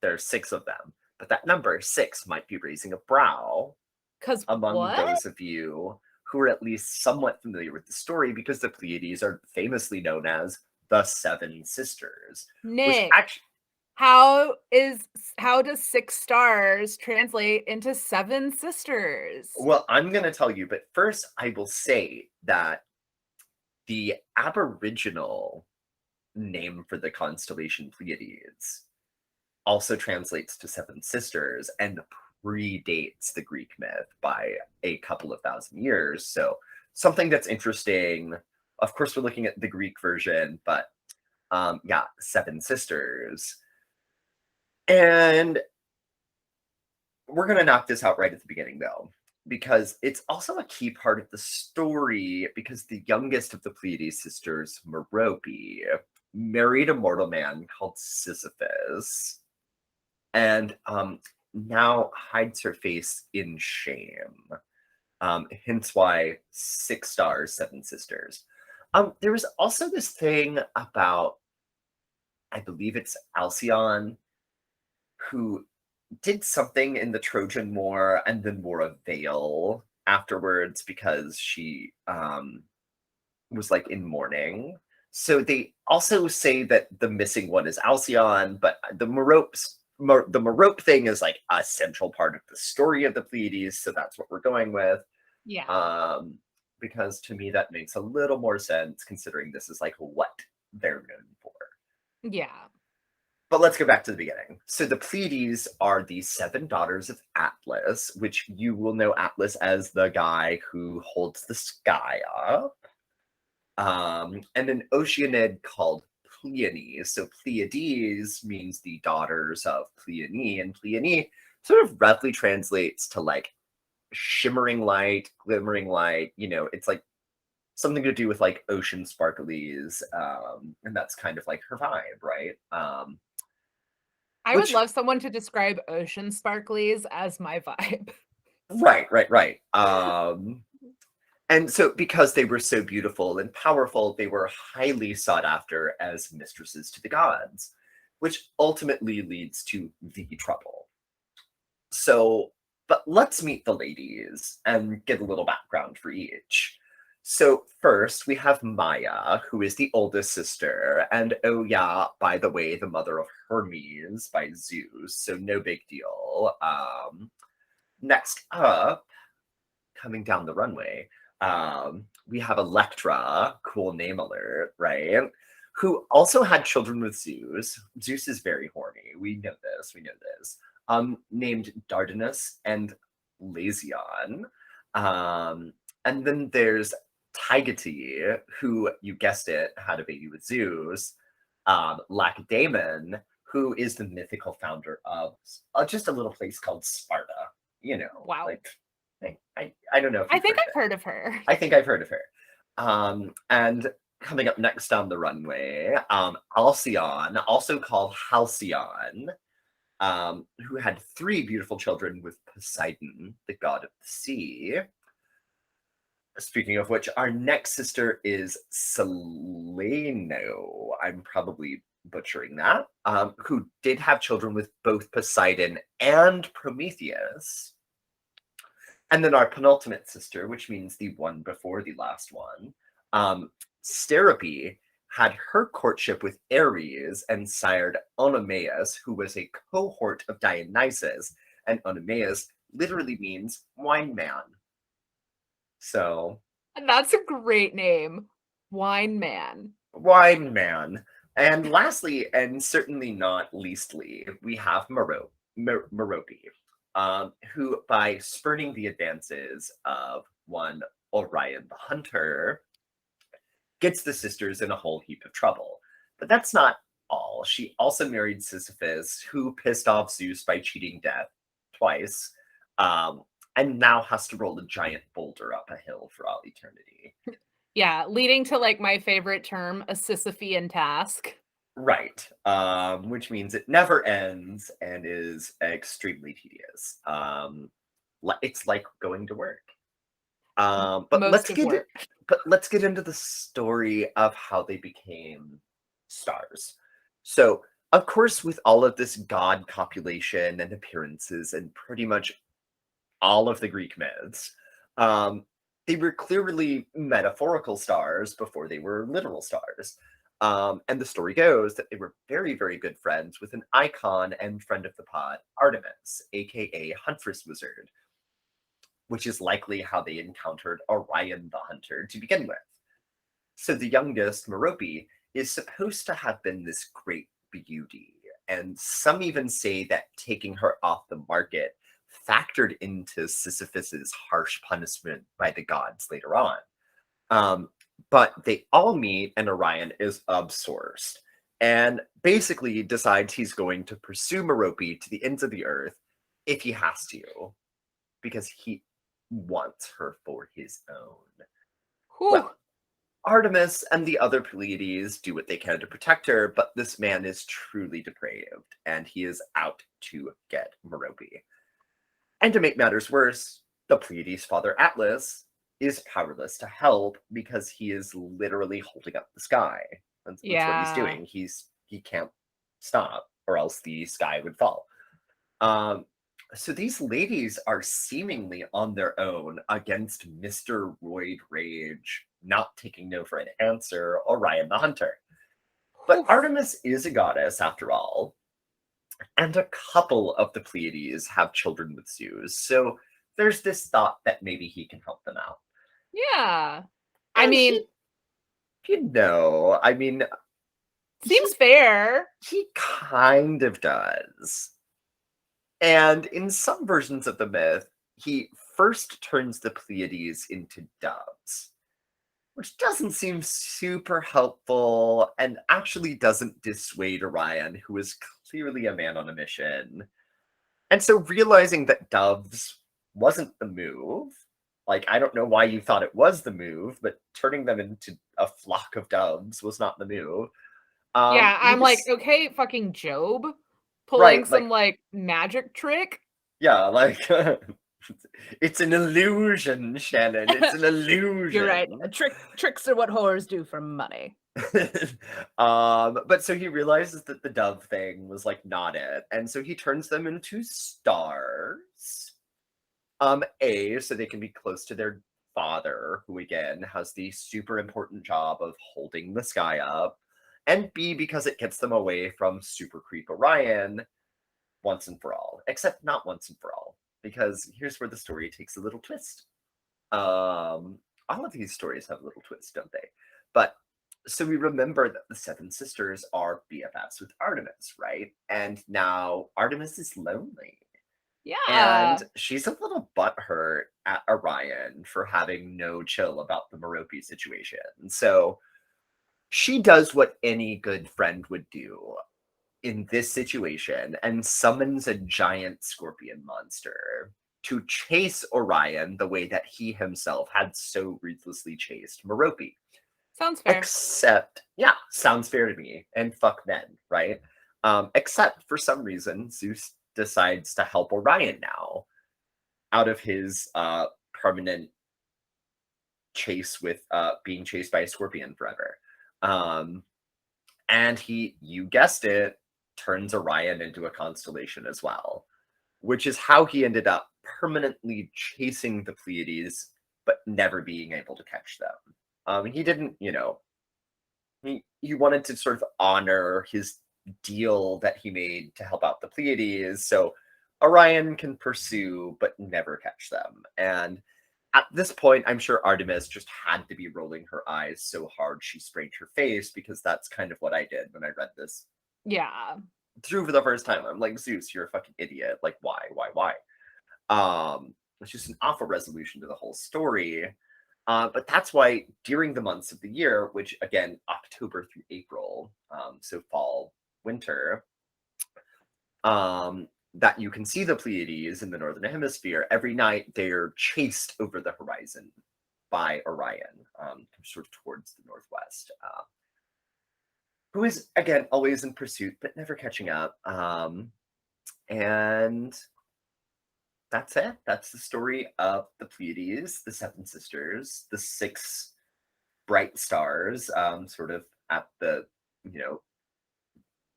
there's six of them. But that number six might be raising a brow Because among what? those of you who are at least somewhat familiar with the story, because the Pleiades are famously known as the Seven Sisters, which Nick, actually, how is how does 6 stars translate into 7 sisters? well, I'm going to tell you, but first I will say that the Aboriginal name for the constellation Pleiades also translates to Seven Sisters and predates the Greek myth by a couple of thousand years. So, something that's interesting. Of course, we're looking at the Greek version, but yeah, Seven Sisters. And we're going to knock this out right at the beginning, though, because it's also a key part of the story. Because the youngest of the Pleiades sisters, Merope, married a mortal man called Sisyphus, and now hides her face in shame. Hence why 6 stars, 7 sisters. There was also this thing about, I believe it's Alcyone, who did something in the Trojan War and then wore a veil afterwards because she was like in mourning. So they also say that the missing one is Alcyone, but the Merope thing is like a central part of the story of the Pleiades, so that's what we're going with. Yeah. Because to me that makes a little more sense considering this is like what they're known for. Yeah. But let's go back to the beginning. So the Pleiades are the 7 daughters of Atlas, which you will know Atlas as the guy who holds the sky up. And an Oceanid called Pleione. So Pleiades means the daughters of Pleione, and Pleione sort of roughly translates to like shimmering light, glimmering light. It's like something to do with like ocean sparklies, and that's kind of like her vibe, right? I would Which love someone to describe ocean sparklies as my vibe. right. And so because they were so beautiful and powerful, they were highly sought after as mistresses to the gods, which ultimately leads to the trouble. So, but let's meet the ladies and get a little background for each. So, first we have Maya, who is the oldest sister, and oh, yeah, by the way, the mother of Hermes by Zeus, so no big deal. Next up, coming down the runway, we have Electra, cool name alert, right? Who also had children with Zeus. Zeus is very horny. We know this. Named Dardanus and Lazion. And then there's Taigete, who, you guessed it, had a baby with Zeus. Lacedaemon, who is the mythical founder of just a little place called Sparta. Wow. Like I don't know if I you've think heard of I've it. heard of her. I think I've heard of her. And coming up next down the runway, Alcyone, also called Halcyon, who had 3 beautiful children with Poseidon, the god of the sea. Speaking of which, our next sister is Seleno. I'm probably butchering that. Who did have children with both Poseidon and Prometheus. And then our penultimate sister, which means the one before the last one, Sterope, had her courtship with Ares and sired Oenomaus, who was a cohort of Dionysus, and Oenomaus literally means wine man. So, That's a great name. Wine Man. wine man. And lastly, and certainly not leastly, we have Merope, who, by spurning the advances of one Orion the Hunter, gets the sisters in a whole heap of trouble. But that's not all. She also married Sisyphus, who pissed off Zeus by cheating death twice, and now has to roll a giant boulder up a hill for all eternity. Yeah, leading to like my favorite term, a Sisyphean task. Right. Which means it never ends and is extremely tedious. It's like going to work. But Most of work. let's get into the story of how they became stars. So, of course, with all of this god copulation and appearances and pretty much all of the Greek myths, they were clearly metaphorical stars before they were literal stars. And the story goes that they were very, very good friends with an icon and friend of the pod, Artemis, aka Huntress Wizard, which is likely how they encountered Orion the Hunter to begin with. So the youngest, Merope, is supposed to have been this great beauty, and some even say that taking her off the market factored into Sisyphus's harsh punishment by the gods later on. Um, but they all meet, and Orion is absorbed and basically decides he's going to pursue Merope to the ends of the earth if he has to, because he wants her for his own. Whew. Well, Artemis and the other Pleiades do what they can to protect her, but this man is truly depraved, and he is out to get Merope. And to make matters worse, the Pleiades' father Atlas is powerless to help because he is literally holding up the sky. That's what he's Yeah. doing. He can't stop, or else the sky would fall. Um, so these ladies are seemingly on their own against Mr. Royd Rage, not taking no for an answer, Orion the Hunter. But Whew. Artemis is a goddess after all, and a couple of the Pleiades have children with Zeus, so there's this thought that maybe he can help them out. Yeah. I And mean, I mean, he seems fair. he kind of does. And in some versions of the myth, he first turns the Pleiades into doves, which doesn't seem super helpful and actually doesn't dissuade Orion, who is clearly a man on a mission. And so realizing that doves wasn't the move, like, I don't know why you thought it was the move, but turning them into a flock of doves was not the move. Yeah, We I'm like, just, okay, fucking Job pulling right, some like, like magic trick. yeah, like, it's an illusion, Shannon. It's an You're right. illusion. Tricks are what horrors do for money. But so he realizes that the dove thing was like not it, and so he turns them into stars. So they can be close to their father, who again has the super important job of holding the sky up, and B, because it gets them away from super creep Orion once and for all. Except not once and for all, because here's where the story takes a little twist. All of these stories have a little twist, don't they? But so we remember that the Seven Sisters are BFFs with Artemis, right? And now Artemis is lonely. And Yeah. she's a little butthurt at Orion for having no chill about the Merope situation. So she does what any good friend would do in this situation and summons a giant scorpion monster to chase Orion the way that he himself had so ruthlessly chased Merope. Sounds fair. Except, yeah, sounds fair to me. And fuck men, right? Except for some reason, Zeus decides to help Orion now out of his permanent chase with being chased by a scorpion forever. Um, and he, you guessed it, turns Orion into a constellation as well, which is how he ended up permanently chasing the Pleiades, but never being able to catch them. He didn't, he wanted to sort of honor his deal that he made to help out the Pleiades, so Orion can pursue but never catch them. And at this point, I'm sure Artemis just had to be rolling her eyes so hard she sprained her face, because that's kind of what I did when I read this Yeah. through for the first time. I'm like, Zeus, you're a fucking idiot. Like, why? It's just an awful resolution to the whole story. But that's why during the months of the year, which again, October through April, so fall, winter, that you can see the Pleiades in the northern hemisphere. Every night they're chased over the horizon by Orion, sort of towards the northwest, who is again always in pursuit but never catching up. And that's it. That's the story of the Pleiades, the Seven Sisters, the six bright stars, sort of at the you know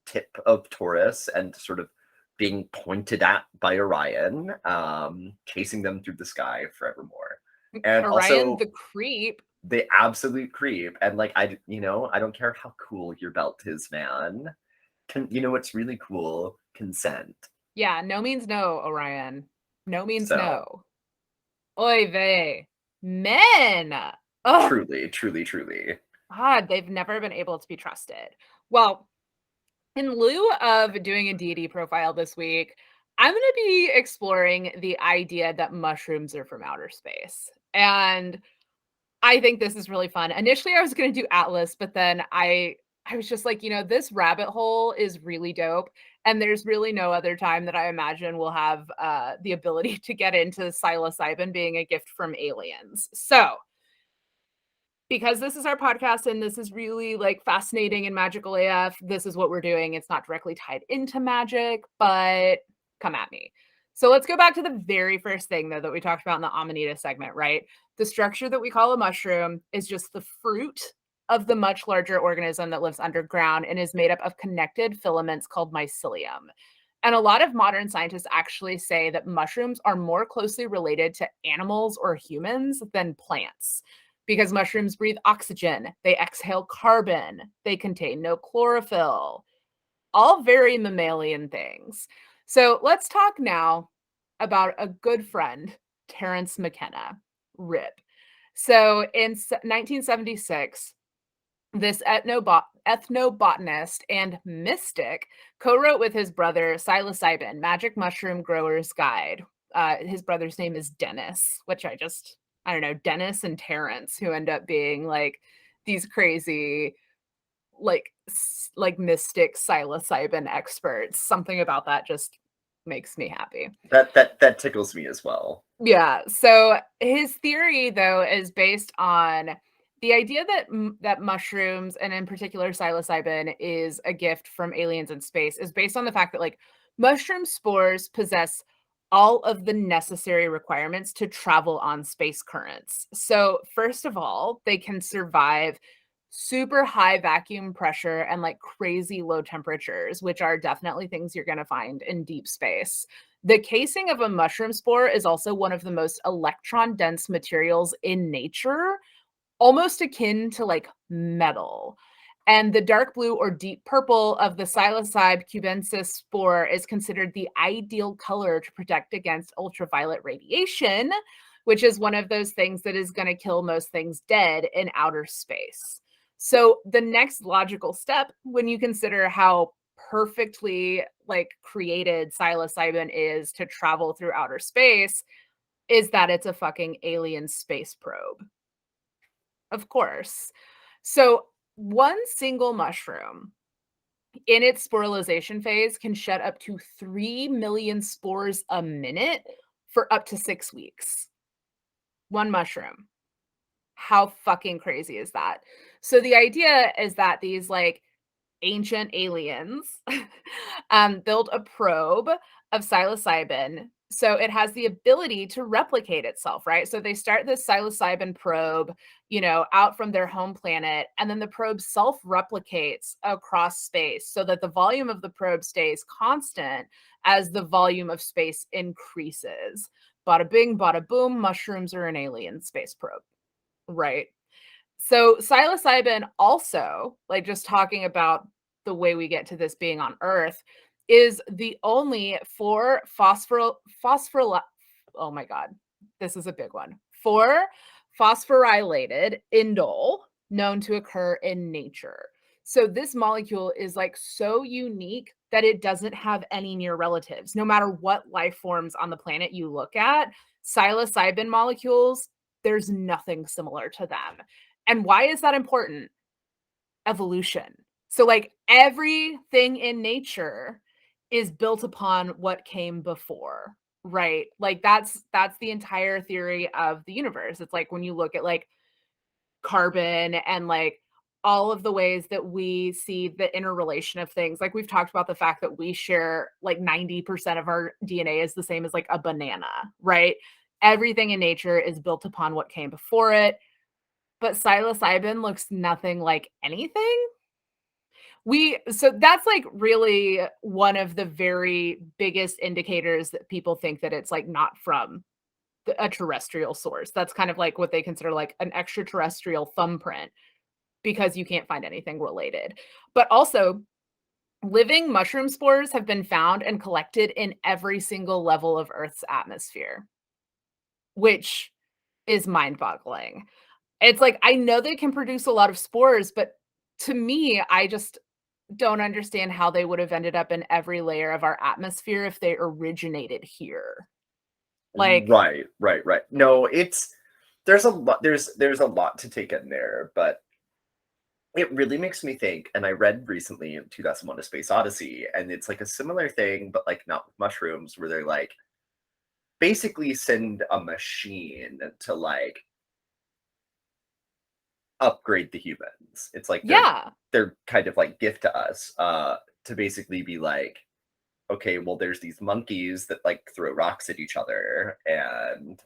tip of Taurus and sort of being pointed at by Orion, chasing them through the sky forevermore. And Orion also, the creep. the absolute creep. And like, I don't care how cool your belt is, man. You know what's really cool? Consent. Yeah, no means no, Orion. No means So no. Oy vey. Men. Oh, truly, truly, truly. God, they've never been able to be trusted. Well, in lieu of doing a deity profile this week, I'm going to be exploring the idea that mushrooms are from outer space. And I think this is really fun. Initially, I was going to do Atlas, but then I was just like, this rabbit hole is really dope. And there's really no other time that I imagine we'll have the ability to get into psilocybin being a gift from aliens. So, because this is our podcast and this is really like fascinating and magical AF, this is what we're doing. It's not directly tied into magic, but come at me. So let's go back to the very first thing, though, that we talked about in the Amanita segment, right? The structure that we call a mushroom is just the fruit of the much larger organism that lives underground and is made up of connected filaments called mycelium. And a lot of modern scientists actually say that mushrooms are more closely related to animals or humans than plants because mushrooms breathe oxygen, they exhale carbon, they contain no chlorophyll, all very mammalian things. So let's talk now about a good friend, Terence McKenna, RIP. So in 1976, this ethnobotanist and mystic co-wrote with his brother Psilocybin, Magic Mushroom Grower's Guide. His brother's name is Dennis, which I don't know, Dennis and Terrence, who end up being like these crazy, like mystic psilocybin experts. Something about that just makes me happy. That tickles me as well. Yeah. So his theory, though, is based on the idea that mushrooms, and in particular psilocybin, is a gift from aliens in space, is based on the fact that like mushroom spores possess all of the necessary requirements to travel on space currents. So first of all, they can survive super high vacuum pressure and like crazy low temperatures, which are definitely things you're going to find in deep space. The casing of a mushroom spore is also one of the most electron dense materials in nature, almost akin to like metal. And the dark blue or deep purple of the psilocybe cubensis spore is considered the ideal color to protect against ultraviolet radiation, which is one of those things that is going to kill most things dead in outer space. So the next logical step, when you consider how perfectly like created psilocybin is to travel through outer space, is that it's a fucking alien space probe. Of course. So one single mushroom in its sporulization phase can shed up to 3 million spores a minute for up to 6 weeks. One mushroom. How fucking crazy is that? So the idea is that these like ancient aliens built a probe of psilocybin. So it has the ability to replicate itself, right? So they start this psilocybin probe, out from their home planet, and then the probe self-replicates across space so that the volume of the probe stays constant as the volume of space increases. Bada bing, bada boom, mushrooms are an alien space probe, right? So psilocybin also, like just talking about the way we get to this being on Earth, is the only 4 oh my God, this is a big one. 4 phosphorylated indole known to occur in nature. So this molecule is like so unique that it doesn't have any near relatives. No matter what life forms on the planet you look at, psilocybin molecules, there's nothing similar to them. And why is that important? Evolution. So like everything in nature is built upon what came before, right? Like that's the entire theory of the universe. It's like when you look at like carbon and like all of the ways that we see the interrelation of things. Like we've talked about the fact that we share like 90% of our DNA is the same as like a banana, right? Everything in nature is built upon what came before it. But psilocybin looks nothing like anything. So that's like really one of the very biggest indicators that people think that it's like not from a terrestrial source. That's kind of like what they consider like an extraterrestrial thumbprint because you can't find anything related. But also, living mushroom spores have been found and collected in every single level of Earth's atmosphere, which is mind-boggling. It's like, I know they can produce a lot of spores, but to me, I just don't understand how they would have ended up in every layer of our atmosphere if they originated here. Like, Right. No, there's a lot there's a lot to take in there, but it really makes me think, and I read recently in 2001: A Space Odyssey, and it's like a similar thing, but like not with mushrooms, where they're like basically send a machine to like upgrade the humans. It's like yeah. they're kind of like gift to us, to basically be like, okay, well, there's these monkeys that like throw rocks at each other, and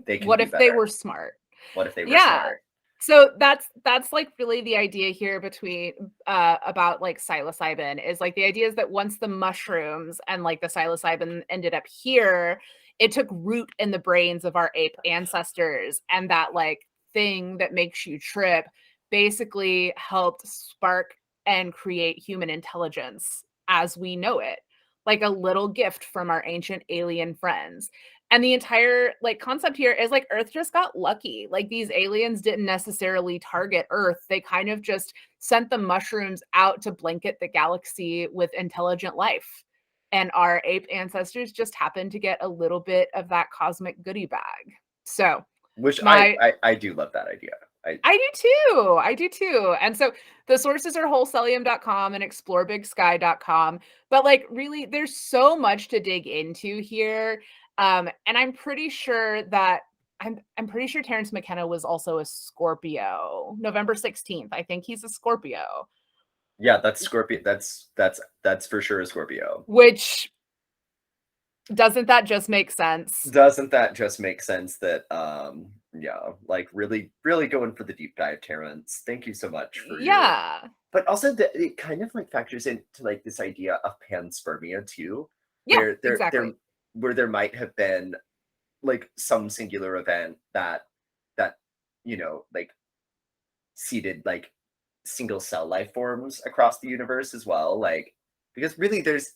they can What do if they better. were smart? What if they were Yeah. smart? So that's like really the idea here between about like psilocybin is like the idea is that once the mushrooms and like the psilocybin ended up here, it took root in the brains of our ape ancestors, and that like thing that makes you trip basically helped spark and create human intelligence as we know it, like a little gift from our ancient alien friends. And the entire like concept here is like Earth just got lucky. Like these aliens didn't necessarily target Earth. They kind of just sent the mushrooms out to blanket the galaxy with intelligent life. And our ape ancestors just happened to get a little bit of that cosmic goodie bag. So Which my I do love that idea. I do too. I do too. And so the sources are wholesellium.com and explorebigsky.com. But like really, there's so much to dig into here. And I'm pretty sure that I'm pretty sure Terrence McKenna was also a Scorpio. November 16th. I think he's a Scorpio. Yeah, that's Scorpio. That's for sure a Scorpio. Which doesn't that just make sense? Doesn't that just make sense that yeah, like really going for the deep dive, Terrence. Thank you so much for your Yeah. but also it kind of like factors into like this idea of panspermia too, Yeah, where exactly. there might have been like some singular event that like seeded like single cell life forms across the universe as well, like because really there's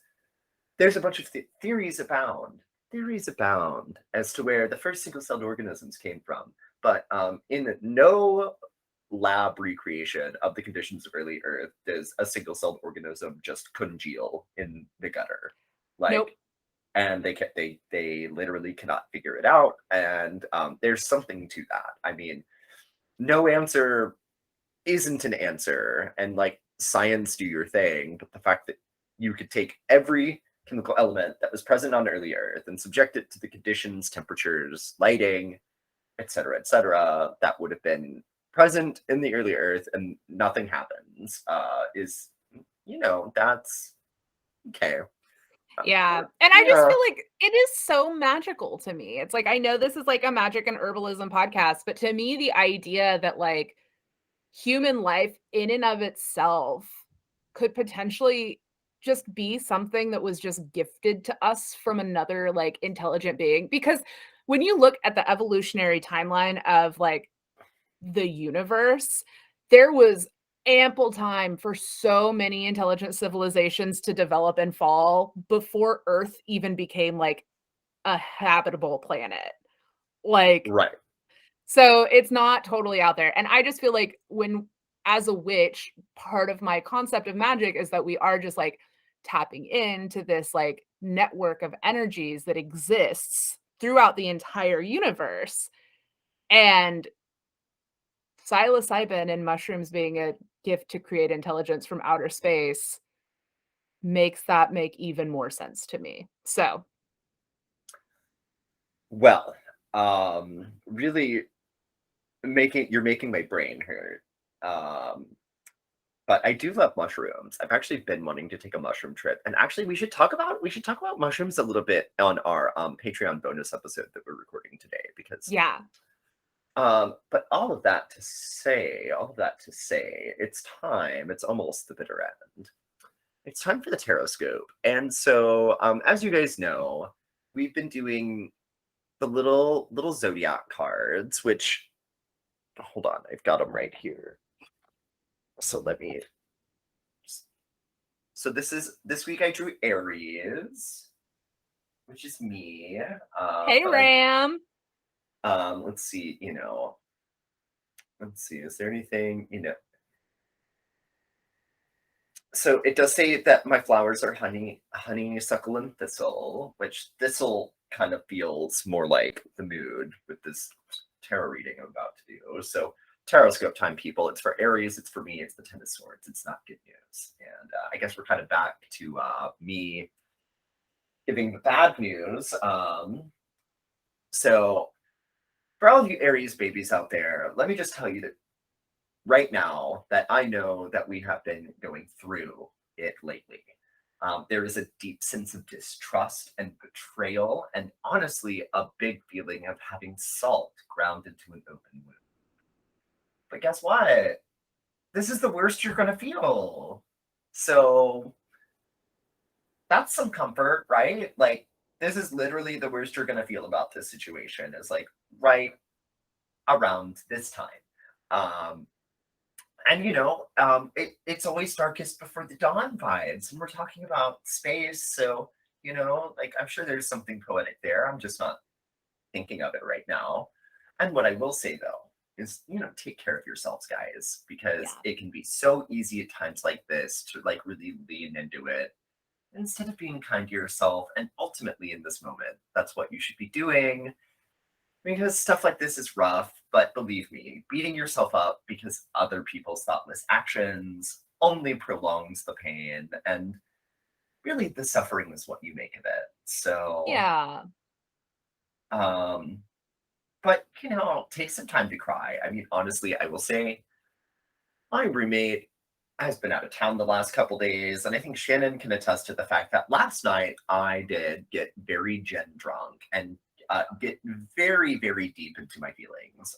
a bunch of theories abound. Theories abound as to where the first single-celled organisms came from, but in no lab recreation of the conditions of early Earth does a single-celled organism just congeal in the gutter, Nope. like, and they literally cannot figure it out. And there's something to that. I mean, no answer isn't an answer, and like science do your thing, but the fact that you could take every chemical element that was present on early Earth and subject it to the conditions, temperatures, lighting, etc., that would have been present in the early Earth, and nothing happens, is that's okay. Yeah. And I just Yeah. feel like it is so magical to me. It's like, I know this is like a magic and herbalism podcast, but to me, the idea that like human life in and of itself could potentially just be something that was just gifted to us from another like intelligent being. Because when you look at the evolutionary timeline of like the universe, there was ample time for so many intelligent civilizations to develop and fall before Earth even became like a habitable planet. Like, Right. so it's not totally out there. And I just feel like when, as a witch, part of my concept of magic is that we are just like tapping into this like network of energies that exists throughout the entire universe. And psilocybin and mushrooms being a gift to create intelligence from outer space makes that make even more sense to me. So, Well, really you're making my brain hurt. But I do love mushrooms. I've actually been wanting to take a mushroom trip. And actually we should talk about mushrooms a little bit on our Patreon bonus episode that we're recording today, because yeah. but all of that to say, it's almost the bitter end. It's time for the tarot scope. And so as you guys know, we've been doing the little zodiac cards, which hold on, I've got them right here. So let me. So this week I drew Aries, which is me. Hey, But Ram. let's see, let's see, is there anything, so it does say that my flowers are honeysuckle and thistle, which thistle kind of feels more like the mood with this tarot reading I'm about to do. So Taroscope time, people. It's for Aries. It's for me. It's the Ten of Swords. It's not good news. And I guess we're kind of back to me giving the bad news. So for all of you Aries babies out there, let me just tell you that right now that I know that we have been going through it lately. There is a deep sense of distrust and betrayal, and honestly, a big feeling of having salt ground into an open wound. But guess what? This is the worst you're going to feel. So that's some comfort, right? Like, this is literally the worst you're going to feel about this situation, is like right around this time. And it's always darkest before the dawn vibes, and we're talking about space, so like I'm sure there's something poetic there. I'm just not thinking of it right now. And what I will say though is, take care of yourselves, guys, because Yeah. it can be so easy at times like this to like really lean into it instead of being kind to yourself. And ultimately, in this moment, that's what you should be doing, because stuff like this is rough. But believe me, beating yourself up because other people's thoughtless actions only prolongs the pain, and really the suffering is what you make of it. So, Yeah. um, but take some time to cry. I mean, honestly, I will say my roommate has been out of town the last couple days, and I think Shannon can attest to the fact that last night I did get very gen drunk and get very, very deep into my feelings.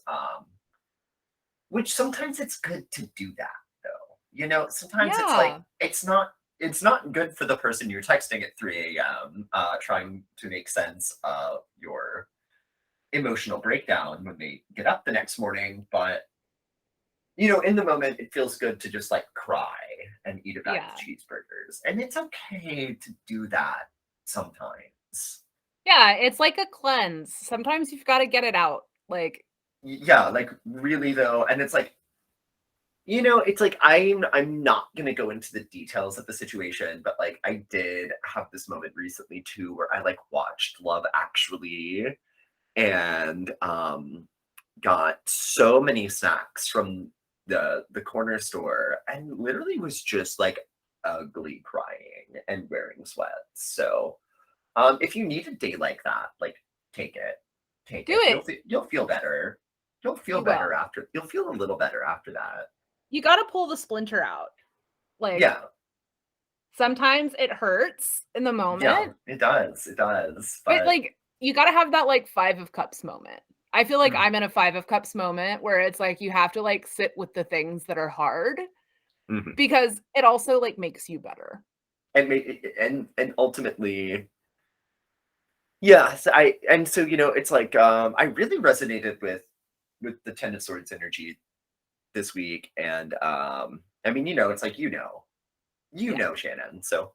Which sometimes it's good to do that, though. Sometimes it's like Yeah. it's not good for the person you're texting at 3 a.m. Trying to make sense of your emotional breakdown when they get up the next morning. But in the moment, it feels good to just like cry and eat a bag of Yeah. cheeseburgers. And it's okay to do that sometimes. Yeah. It's like a cleanse. Sometimes you've got to get it out. Like, Yeah, like really though. And it's like I'm not gonna go into the details of the situation, but like I did have this moment recently too where I like watched Love Actually and got so many snacks from the corner store and literally was just like ugly crying and wearing sweats. So if you need a day like that, like take it. Take do it. it. You'll feel better. You will. You'll feel a little better after that. You got to pull the splinter out. Like, Yeah. sometimes it hurts in the Yeah, moment, it does. It does. but But like, you got to have that like 5 of cups moment. I feel like mm, I'm in a 5 of cups moment where it's like you have to like sit with the things that are hard mhm. because it also like makes you better. And ultimately, yes, it's like I really resonated with the Ten of Swords energy this week. And I mean, it's like Yeah. Shannon. So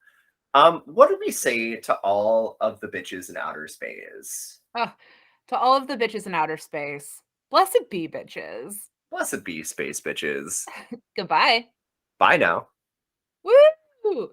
what do we say to all of the bitches in outer space? Ugh. To all of the bitches in outer space, blessed be bitches. Blessed be space bitches. Goodbye. Bye now. Woo!